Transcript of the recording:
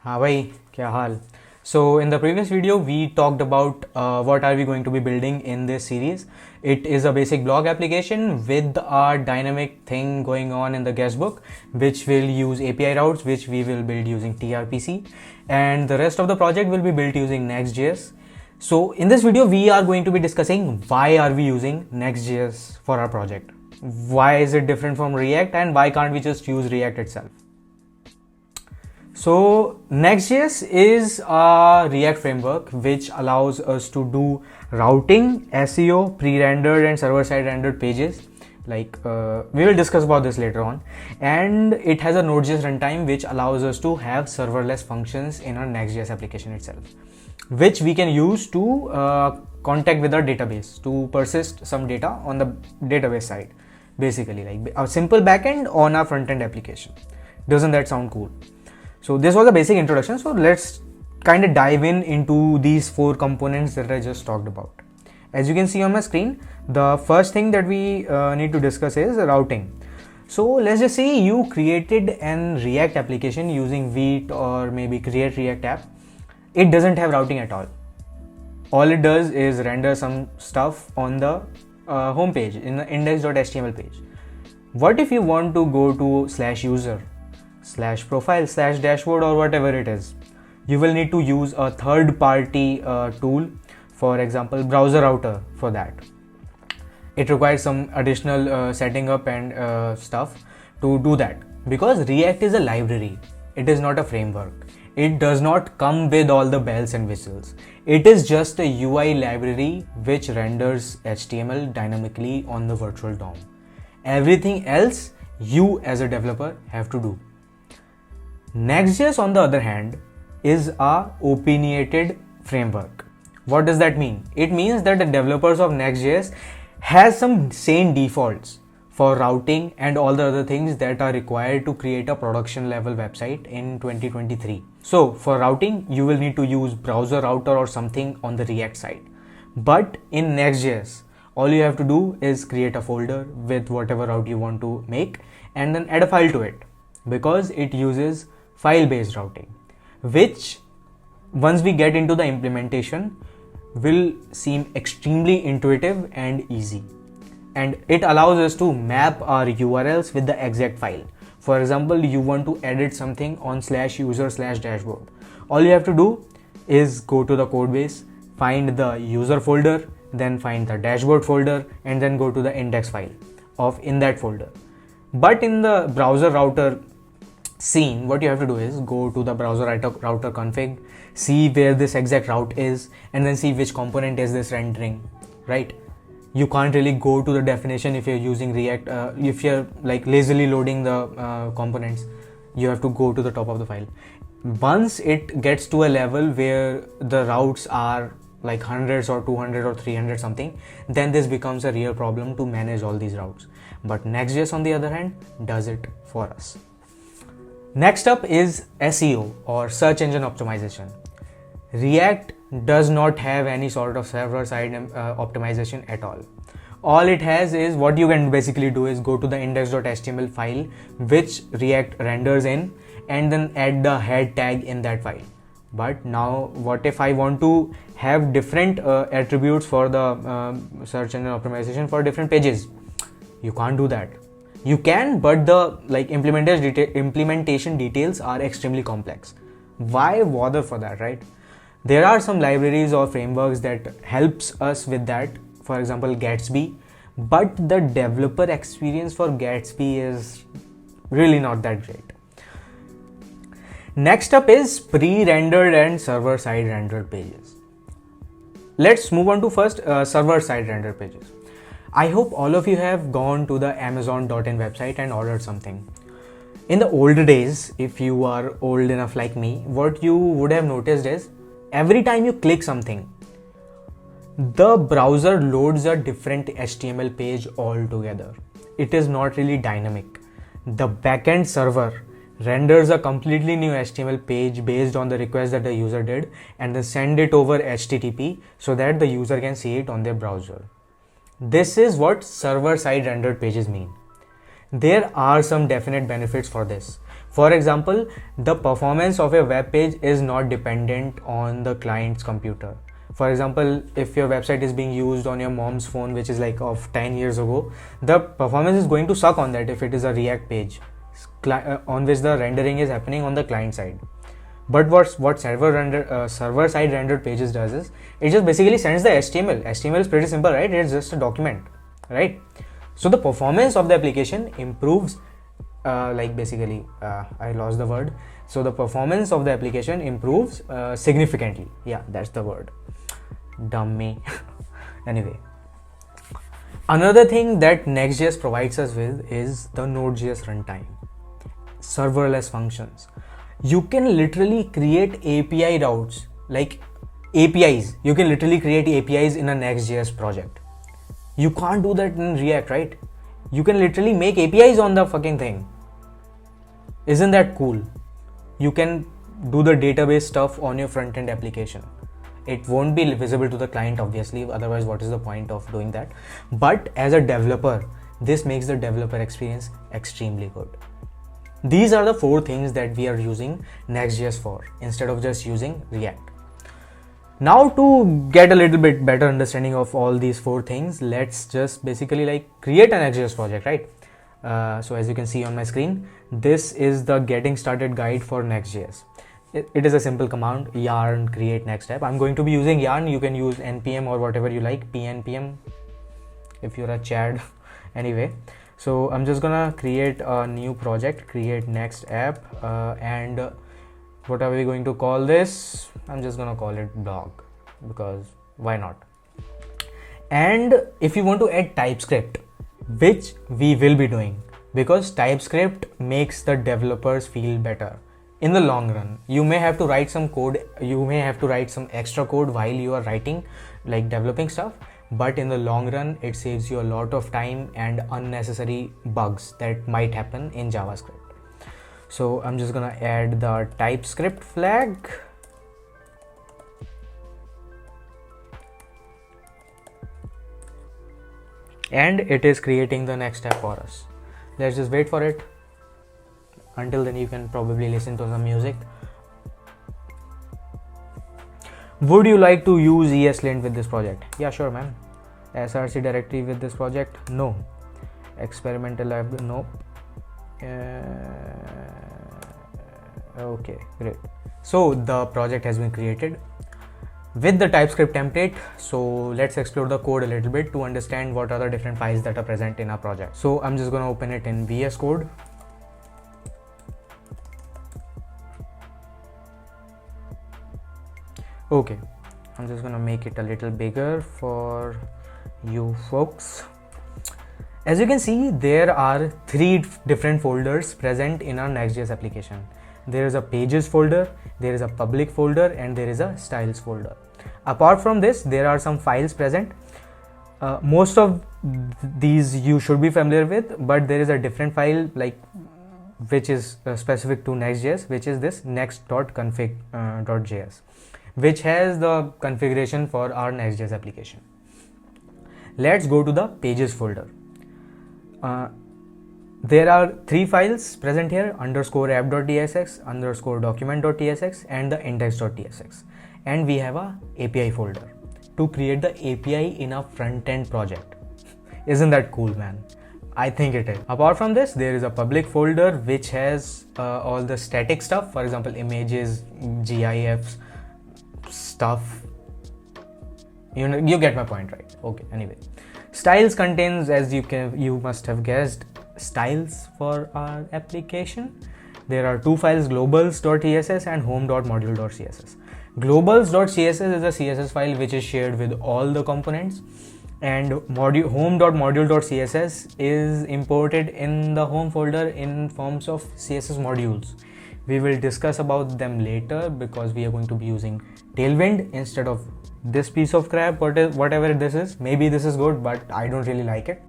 हाँ भाई, क्या हाल? So in the previous video we talked about what are we going to be building in this series. It is a basic blog application with a dynamic thing going on in the guestbook, which will use API routes, which we will build using TRPC, and the rest of the project will be built using Next.js. So in this video we are going to be discussing why are we using Next.js for our project, why is it different from React, and why can't we just use React itself. So Next.js is a React framework which allows us to do routing, SEO, pre-rendered and server-side rendered pages. We will discuss about this later on. And it has a Node.js runtime which allows us to have serverless functions in our Next.js application itself, which we can use to contact with our database to persist some data on the database side. Basically, like a simple backend on our front-end application. Doesn't that sound cool? So this was a basic introduction. So let's kind of dive into these four components that I just talked about. As you can see on my screen, the first thing that we need to discuss is routing. So let's just say you created an React application using Vite or maybe Create React app. It doesn't have routing at all. All it does is render some stuff on the home page in the index.html page. What if you want to go to /user /profile /dashboard or whatever it is? You will need to use a third-party tool, for example browser router, for that. It requires some additional setting up and stuff to do that, because React is a library, it is not a framework. It does not come with all the bells and whistles. It is just a UI library which renders HTML dynamically on the virtual DOM. Everything else you as a developer have to do. Next.js, on the other hand, is a opinionated framework. What does that mean? It means that the developers of Next.js has some sane defaults for routing and all the other things that are required to create a production level website in 2023. So for routing, you will need to use browser router or something on the React side. But in Next.js, all you have to do is create a folder with whatever route you want to make and then add a file to it, because it uses file-based routing, which once we get into the implementation will seem extremely intuitive and easy. And it allows us to map our URLs with the exact file. For example, you want to edit something on /user /dashboard. All you have to do is go to the code base, find the user folder, then find the dashboard folder, and then go to the index file of in that folder. But in the browser router scene, what you have to do is go to the browser router config, see where this exact route is, and then see which component is this rendering, right? You can't really go to the definition if you're using React. If you're like lazily loading the components, you have to go to the top of the file. Once it gets to a level where the routes are like hundreds or 200 or 300 something, then this becomes a real problem to manage all these routes. But Next.js, on the other hand, does it for us. Next up is SEO, or search engine optimization. React does not have any sort of server-side optimization at all. All it has is, what you can basically do is go to the index.html file which React renders in, and then add the head tag in that file. But now what if I want to have different attributes for the search engine optimization for different pages? You can't do that. You can, but the implementation details are extremely complex. Why bother for that, right? There are some libraries or frameworks that helps us with that. For example, Gatsby, but the developer experience for Gatsby is really not that great. Next up is pre-rendered and server-side rendered pages. Let's move on to first server-side rendered pages. I hope all of you have gone to the Amazon.in website and ordered something. In the old days, if you are old enough like me, what you would have noticed is every time you click something, the browser loads a different HTML page altogether. It is not really dynamic. The backend server renders a completely new HTML page based on the request that the user did, and then send it over HTTP so that the user can see it on their browser. This is what server-side rendered pages mean. There are some definite benefits for this. For example, the performance of a web page is not dependent on the client's computer. For example, if your website is being used on your mom's phone, which is like of 10 years ago, the performance is going to suck on that if it is a React page on which the rendering is happening on the client side. But what server side rendered pages does is it just basically sends the HTML. HTML is pretty simple, right? It's just a document, right? So the performance of the application improves, I lost the word. So the performance of the application improves significantly. Yeah, that's the word. Dumb me. Anyway, another thing that Next.js provides us with is the Node.js runtime, serverless functions. You can literally create API routes, like APIs. You can literally create APIs in a Next.js project. You can't do that in React, right? You can literally make APIs on the fucking thing. Isn't that cool? You can do the database stuff on your front-end application. It won't be visible to the client, obviously, otherwise what is the point of doing that? But as a developer, this makes the developer experience extremely good. These are the 4 things that we are using Next.js for instead of just using React. Now to get a little bit better understanding of all these 4 things, let's just basically create an Next.js project, right? So as you can see on my screen, this is the getting started guide for Next.js. It is a simple command, yarn create next app. I'm going to be using yarn. You can use npm or whatever you like, pnpm if you're a Chad. Anyway, so I'm just gonna create a new project, create next app, and what are we going to call this? I'm just gonna call it blog, because why not? And if you want to add TypeScript, which we will be doing, because TypeScript makes the developers feel better in the long run. You may have to write some code, you may have to write some extra code while you are writing, like developing stuff, but in the long run it saves you a lot of time and unnecessary bugs that might happen in JavaScript. So I'm just gonna add the TypeScript flag. And it is creating the next step for us. Let's just wait for it. Until then, you can probably listen to some music. Would you like to use ESLint with this project? Yeah, sure, man. SRC directory with this project? No. Experimental lab? No. Okay, great. So the project has been created with the TypeScript template. So let's explore the code a little bit to understand what are the different files that are present in our project. So I'm just going to open it in VS Code. Okay, I'm just going to make it a little bigger for you folks. As you can see, there are 3 different folders present in our Next.js application. There is a pages folder, there is a public folder, and there is a styles folder. Apart from this, there are some files present. Most of these you should be familiar with, but there is a different file which is specific to Next.js, which is this next.config.js, which has the configuration for our Next.js application. Let's go to the pages folder. There are 3 files present here: _app.tsx, _document.tsx, and the index.tsx. And we have a API folder to create the API in a front-end project. Isn't that cool, man? I think it is. Apart from this, there is a public folder which has all the static stuff, for example, images, GIFs, stuff. You get my point, right? Okay, anyway. Styles contains, as you must have guessed, styles for our application. There are 2 files, globals.css and home.module.css. Globals.css is a CSS file which is shared with all the components, and home.module.css is imported in the home folder in forms of CSS modules. We will discuss about them later because we are going to be using Tailwind instead of this piece of crap, whatever this is. Maybe this is good, but I don't really like it.